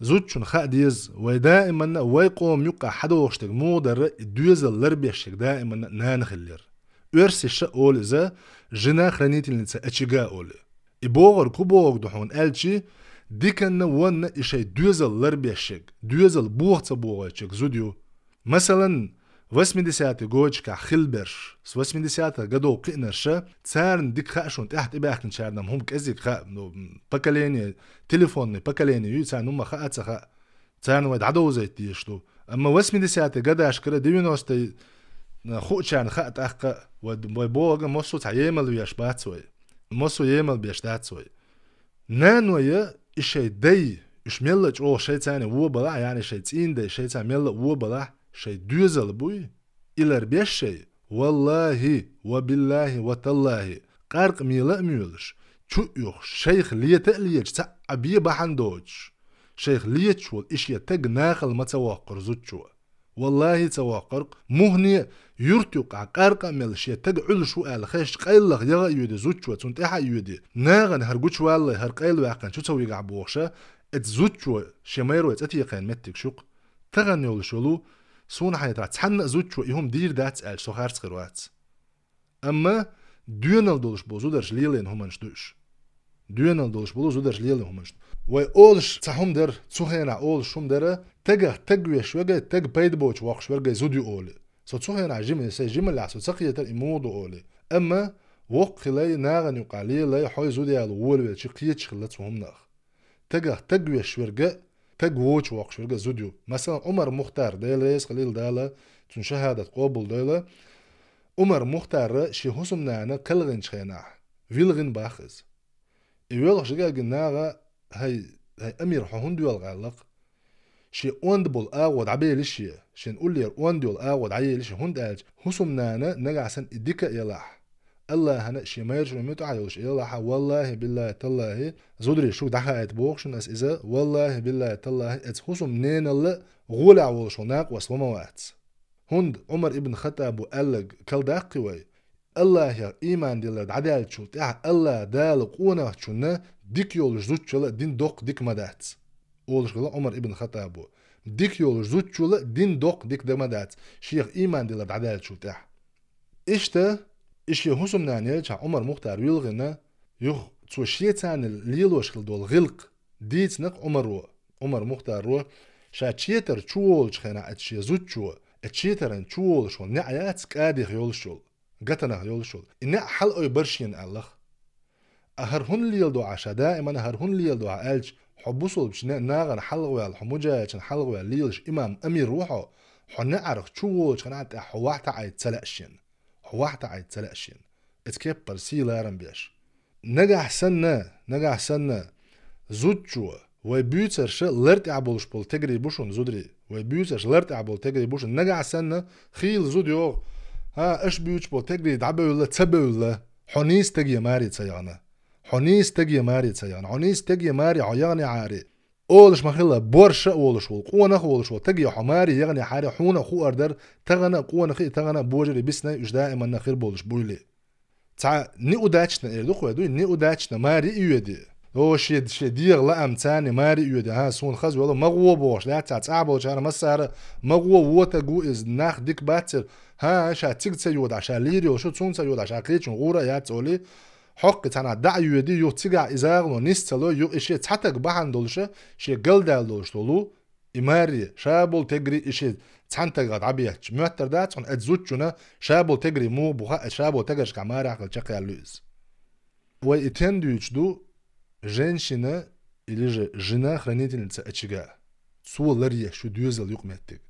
زوجون خاديز ودائما ويقوم يقع حدوشتك مودر دوزل لربيشتك دائما نانخلير ارسي شاول اذا جنا خرانيتي لنسا اتشيغا اولي ابوغر كوبوغ دحون الشي ديكن ون اشي دوزل لربيشتك دوزل بوغتا بوغتشك زوديو مثلا 80 جوجكا خلبرش 80 قدو قئنرشا تسارن ديك خاشون تحت اباخن شارنم هم كازيك خا بكاليني تليفوني بكاليني يسا نما خا اتسخا تسارن ويد عدو زيت ديشتو اما 80 قداش كرا ديونوستي خو شان خا تاخ ود بوغ موسو تايمل وياش باتسوي موسو يمل بيشتاتسوي نانويا اشي دي اش ملج او شي تاني و بلا يعني شي تين دي شي تاني مل و بلا شي دوزل بوي إلر بيش شي والله وبالله وتالله قارق ميلا ميولش شو يوخ شيخ ليه تقليج تا أبي بحندوش شيخ ليه شو إشيا تق ناخل ما تواقر زوجو والله تواقر مهني يرتوق قارق ميل شيا تق عل شو آل خيش قيلغ يغا يودي زوجو تنتحا يودي ناغن هرقوش والله هر قيل واقن شو تسوي قعبوخشا ات زوجو شميرو اتيقين متك شوق تغنيول شولو سون حياتا تحن زوجو يهم دير دات ال سوخارت خيروات اما ديونال دولش بوزو درش ليلين همانش دوش ديونال دولش بوزو درش ليلين همانش وي اولش تهم در تسوخينا اولش هم در تگ شوغا تگ بيد بوش واخش ورغا زوديو اول سو تسوخينا جيم سي جيم لا سو تسقيتر امودو اول اما وق خلي ناغن يقالي لا حي زودي ال اول شي قيت خلت هم ناخ تگ شوغا تگ ووش واقش ورغا زوديو مثلا عمر مختار ديل رئيس خليل دالا تون شهادة قبول دالا عمر مختار شي حسم نانا قلغن شخينا ويلغن باخز ايوالغ شغال جناغا هاي امير حهون ديوال غالق شي اوندبول اغود عبيلشي شي نقول لي اونديول اغود عيلشي هوند الج حسم نانا نغاسن اديكا يلاح الله هنا شي ما يرجع ميتو عايش يلا والله بالله تالله زودري شو دحايت بوخش ناس اذا والله بالله تالله ات خصم منين الله غولع وشناق وسوموات هند عمر ابن خطاب وقال كل داقوي الله يا ايمان ديال عدالة شو تاع الله دال قونا شنا ديك يول زوت شلا دين دوق ديك مدات اولش عمر ابن خطاب ديك يول زوت شلا دين دوق ديك دمدات شيخ ايمان ديال عدالة شو تاع اشتا إيش يهوسم نانيل شا عمر مختار ويلغنا يخ تو شيتان ليلوش خل دول غلق ديت نق عمر مختار رو شا تشيتر تشول شخنا اتشي زوت شو اتشيترن تشول شو نعيات كادي يول شول قتنا يول شول إن حل أي برشين الله أهرهن ليل دو عشا دائما أهرهن ليل دو عالج حبوصل بش ناغن حلقوا الحموجة شن حلقوا ليلش إمام أمير روحه حنعرف تشول شخنا حواحتا عيد تلاشين حواحتا عيد تلاشين اتكبر سيلارن بيش نجح سنة زوجو ويبيوتر ش لرت عبولش بول تجري بوشون زودري ويبيوتر ش لرت عبول تجري بوشون نجح سنة خيل زوديو ها اش بيوتش بول تجري دعبه ولا تبه ولا حنيس تجي ماري تسيانا حنيس تجي ماري تسيانا حنيس تجي ماري عياني عاري اولش مخلا بورش اولش ول قونا اولش ول تجي حماري يغني حاري حونا خو اردر تغنى قونا خي تغنى بوجري بسنا اش دائما نخير بولش بويلي تاع ني وداتشنا ايدو خو يدو ني وداتشنا ماري يودي هو شي دير لا امتاني ماري يودي ها سون خز ولا مغو بوش لا تاع تعبوش انا مسار مغو وتا جو از ناخ ديك باتر ها شا تيك تيود عشان ليري وشو تسون تيود عشان قيتش غوره يا تولي حق تاع دع يودي يو تيغا ازاغنو نيستلو يو اشي تاتك بحندولش شي قلدال دولشتولو إماري شابول تجري إشي تحنتقد عبيتش مؤتر دات عن أتزوجنا شابول تجري مو بخاء شابول تجرش كماري عقل شقي اللوز ويتندوش دو جنشنا اللي جنا خرانيتي نتا أتشجع سو لريه شو ديوزل يقمتك